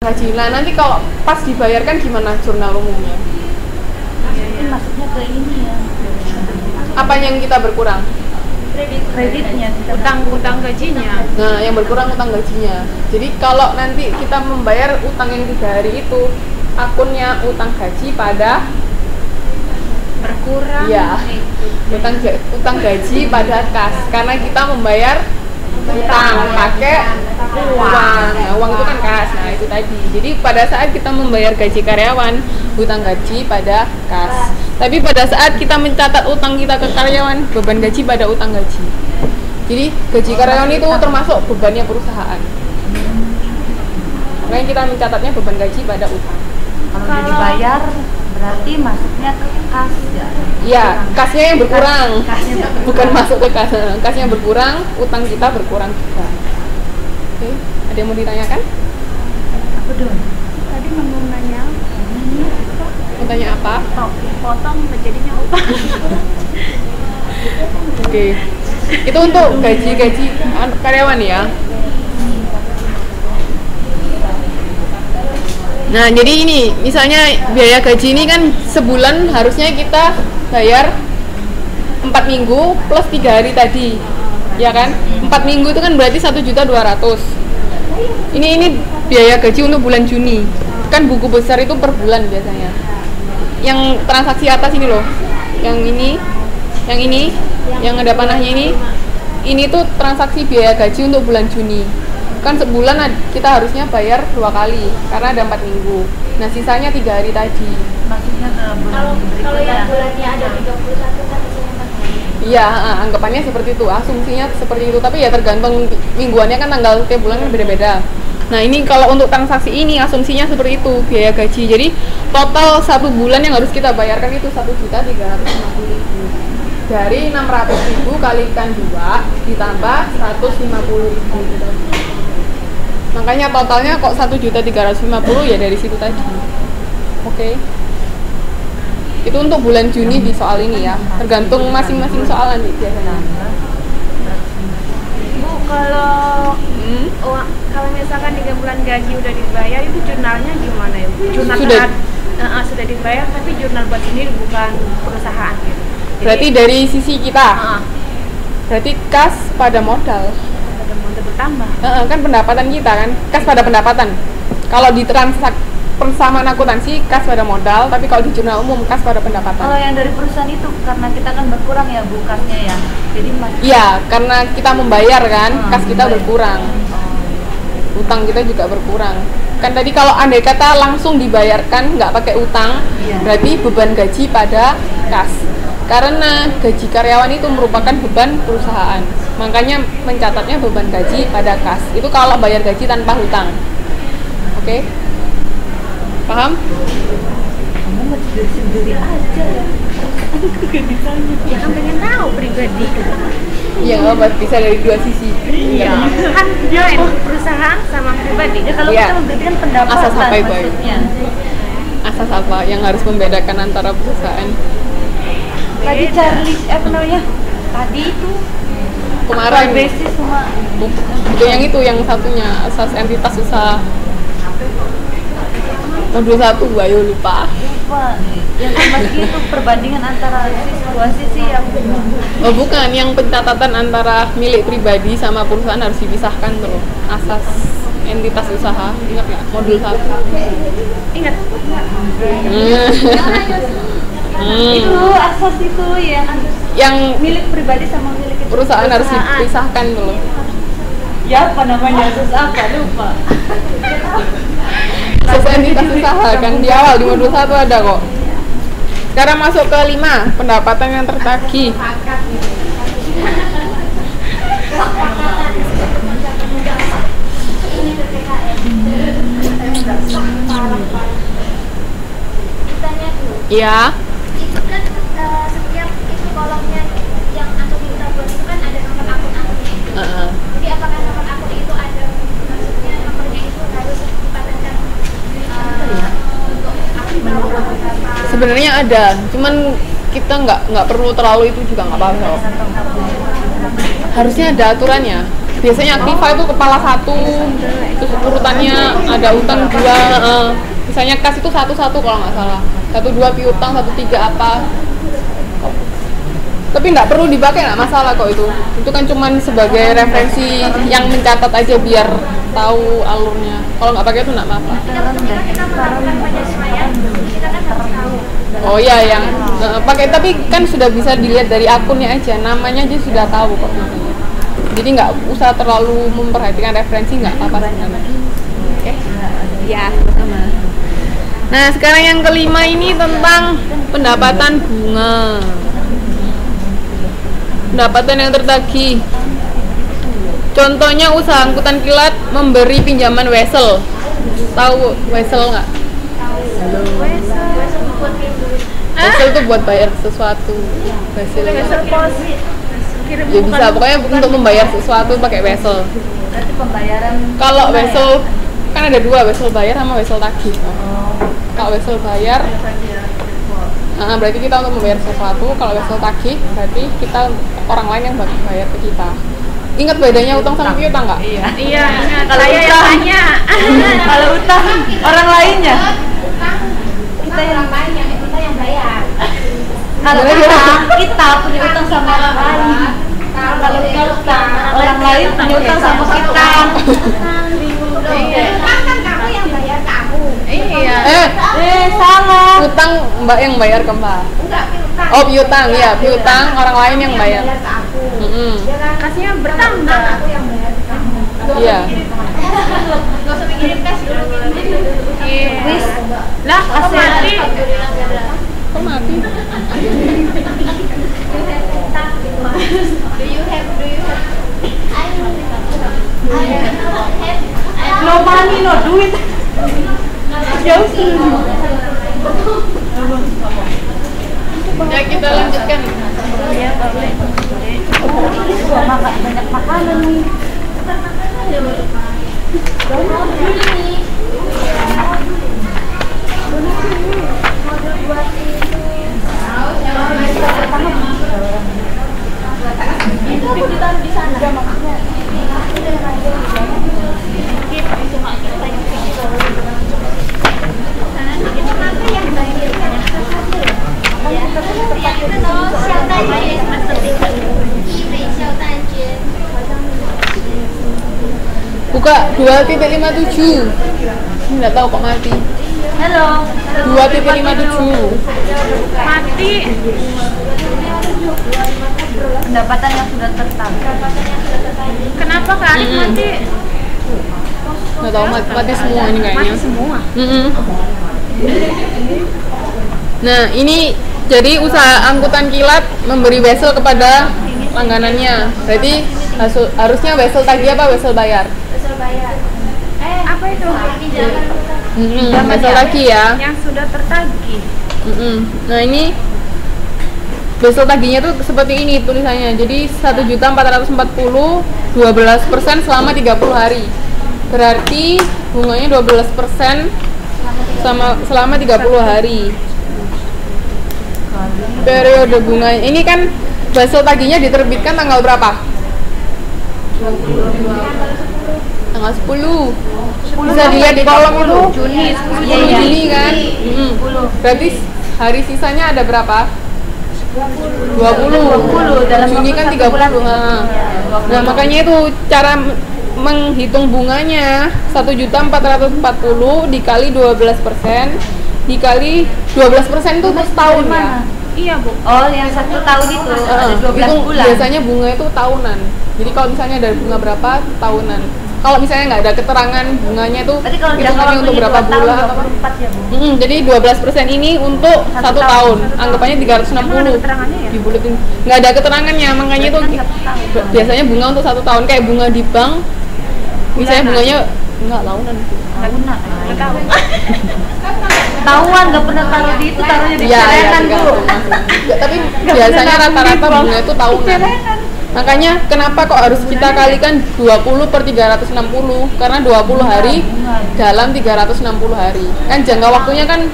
gaji. Nah nanti kalau pas dibayarkan gimana jurnal umumnya? Maksudnya ke ini ya. Apa yang kita berkurang? Kreditnya, utang gajinya. Nah yang berkurang utang gajinya. Jadi kalau nanti kita membayar utang yang 3 hari itu, akunnya utang gaji pada Berkurang. iya, utang gaji pada kas, karena kita membayar utang pakai uang. Nah, uang itu kan kas. Nah itu tadi. Jadi pada saat kita membayar gaji karyawan, utang gaji pada kas. Tapi pada saat kita mencatat utang kita ke karyawan, beban gaji pada utang gaji. Jadi gaji karyawan itu termasuk bebannya perusahaan. Makanya kita mencatatnya beban gaji pada utang. Kalau udah dibayar berarti masuknya ke kas ya. Iya, kasnya yang berkurang. Kasnya berkurang. Bukan masuk ke kas. Kasnya berkurang, utang kita berkurang juga. Oke, ada yang mau ditanyakan? Apa dong? Tadi mau nanya. Mau tanya apa? Potong jadinya utang. Oke. Itu untuk gaji-gaji karyawan ya. Nah, jadi ini misalnya biaya gaji ini kan sebulan harusnya kita bayar 4 minggu plus 3 hari tadi. Ya kan? 4 minggu itu kan berarti 1.200.000. Ini biaya gaji untuk bulan Juni. Kan buku besar itu per bulan biasanya. Yang transaksi atas ini loh. Yang ini, yang ada panahnya ini tuh transaksi biaya gaji untuk bulan Juni. Kan sebulan kita harusnya bayar 2 kali karena ada 4 minggu. Nah sisanya 3 hari tadi. Maksudnya ke bulan Kalau yang berikutnya. bulannya ada 31 kan isinya 4 hari. Iya, anggapannya seperti itu, asumsinya seperti itu. Tapi ya tergantung mingguannya kan tanggal tiap bulan kan beda-beda. Nah ini kalau untuk transaksi ini asumsinya seperti itu, biaya gaji. Jadi total 1 bulan yang harus kita bayarkan itu 1.350.000. Dari 600.000 kalikan 2 ditambah 150.000. Makanya totalnya kok 1.350.000 ya dari situ tadi. Oke. Itu untuk bulan Juni di soal ini ya. Tergantung masing-masing soal nanti biasanya. Bu, kalau misalkan 3 bulan gaji udah dibayar, itu jurnalnya gimana ya? Jurnal Sudah. sudah dibayar tapi jurnal buat sendiri bukan perusahaan gitu. Berarti dari sisi kita. Heeh. Berarti kas pada modal. Ada modal bertambah. Kan pendapatan kita kan, kas pada pendapatan. Kalau di persamaan akuntansi kas pada modal, tapi kalau di jurnal umum kas pada pendapatan. Kalau yang dari perusahaan itu karena kita kan berkurang ya bu kasnya ya. Jadi masih Iya, karena kita membayar kan, kas kita berkurang. Utang kita juga berkurang. Kan tadi kalau andai kata langsung dibayarkan nggak pakai utang, Iya. berarti beban gaji pada kas. Karena gaji karyawan itu merupakan beban perusahaan, makanya mencatatnya beban gaji pada kas. Itu kalau bayar gaji tanpa hutang. Oke? Paham? kamu mau sendiri aja ya. Ya kan pengen tahu pribadi. Iya, bisa dari 2 sisi. Iya. Kan lain perusahaan sama pribadi. Ya kalau Iya. kita memberikan pendapatan Asas apa itu? maksudnya. Asas apa yang harus membedakan antara perusahaan? Tadi Charlie apa namanya? Tadi itu Kemarin basis semua. bukan yang itu, yang satunya asas entitas usaha. Modul 1, ayo lupa. Lupa. Yang termasuk itu perbandingan antara dua sisi yang Oh bukan, yang pencatatan antara milik pribadi sama perusahaan harus dipisahkan tuh. Asas entitas usaha, ingat nggak? Modul 1. Ingat. itu asas itu Yang milik pribadi sama milik itu. perusahaan harus dipisahkan tuh. Ya apa namanya asas apa lupa. Asas entitas usaha kan di awal di modul 1 ada kok. Sekarang masuk ke 5, pendapatan yang tertagih. Ditanya dulu. Iya. Itu kan setiap itu kolomnya yang akun di tabungan itu kan ada nomor akun-akunnya. Jadi apakah nomor akun itu ada, maksudnya nomornya itu harus dipatenkan untuk akun? Sebenarnya ada, cuman kita nggak perlu terlalu itu juga nggak apa-apa. Harusnya ada aturannya. biasanya aktiva itu kepala 1, terus urutannya ada utang 2, misalnya kas itu 1-1 kalau nggak salah, 1-2 piutang, 1-3 apa. Tapi nggak perlu dipakai, nggak masalah kok itu kan cuman sebagai referensi yang mencatat aja biar tahu alurnya. Kalau nggak pakai itu nggak apa-apa. Kita melakukan penyesuaian, kita kan harus tahu. Oh iya, yang pakai, tapi kan sudah bisa dilihat dari akunnya aja, namanya aja sudah tahu kok biasanya. Jadi nggak usah terlalu memperhatikan referensi, nggak apa-apa sebenarnya. Oke, ya sama. Nah sekarang yang kelima ini tentang pendapatan bunga. Pendapatan yang tertagih. Contohnya usaha angkutan kilat memberi pinjaman wesel. Tahu wesel nggak? Wesel itu buat bayar sesuatu. Wesel ya bisa, pokoknya untuk membayar sesuatu pakai wesel. Berarti pembayaran. Kalau wesel kan ada dua, wesel bayar sama wesel tagih. Kalau wesel bayar, berarti kita untuk membayar sesuatu. Kalau wesel tagih berarti kita orang lain yang bayar ke kita. Ingat bedanya utang sama piutang nggak? Iya. Kalau utang, kalau utang orang lainnya. Kita yang banyak, kita yang bayar. Kalau utang kita punya utang sama orang lain. Kalau utang orang lain punya utang sama kita. Iya. Kan kamu yang bayar ke aku. Iya. Salah. Utang mbak yang bayar ke mbak. Enggak, piutang. Oh piutang, ya piutang orang lain yang bayar. Ke aku. Kasihnya bertambah. Aku yang bayar ke kamu. Iya. Gak usah mikirin cash dulu. Wis. Lah, kasih mati. Kok mati? Do you have? No money, no duit. Jauh sih. Ya kita lanjutkan. Iya, boleh. Gua makan banyak makanan nih. Itu aku ditaruh di sana. Buka 2.57. Nggak tahu kok mati. Halo. 2.57. Mati. Pendapatan yang sudah tertanggung. Kenapa Kak Alif mati? Nggak tahu mati semua ini kayaknya. Mati semua. Nah ini jadi usaha angkutan kilat memberi wesel kepada langganannya. Berarti harusnya wesel tagih apa wesel bayar? Wesel bayar. Apa itu? Pinjaman. Wesel tagih ya. Yang sudah tertagih. Nah ini wesel tagihnya tuh seperti ini tulisannya. Jadi 1.440 12% selama 30 hari. Berarti bunganya 12% selama 30 hari. Periode bunganya ini kan wesel tagihnya diterbitkan tanggal berapa? Tanggal 10. Bisa dilihat di kolom itu Juni, 10 Juni kan? Berarti hari sisanya ada berapa? 20 dalam Juni kan 30. Nah makanya itu cara menghitung bunganya 1.440 dikali 12% dikali 12% itu setahun ya. Iya Bu. Oh yang 1 tahun itu ada 12 itu bulan. biasanya bunga itu tahunan. Jadi kalau misalnya ada bunga berapa tahunan. Kalau misalnya nggak ada keterangan bunganya itu Berarti kalau jangka hitungannya untuk waktunya berapa 2 tahun, bulan? 24 ya Bu. Jadi 12% ini untuk 1 tahun. Anggapannya 360. Emang ada keterangannya ya? Dibulatin. Nggak ada keterangannya, makanya itu Berarti kan 1 tahun. biasanya bunga untuk 1 tahun kayak bunga di bank. Misalnya bunganya enggak tahunan. Tahunan. Tahuan nggak pernah taruh di itu, taruhnya di celengan Bu. Tapi biasanya rata-rata bunga itu tahunan. Makanya kenapa kok harus kita kalikan 20 per 360? Karena 20 hari dalam 360 hari. Kan jangka waktunya kan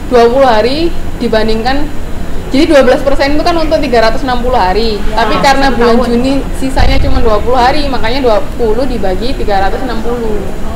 20 hari dibandingkan Jadi 12% itu kan untuk 360 hari. Tapi karena bulan Juni sisanya cuma 20 hari, makanya 20 dibagi 360.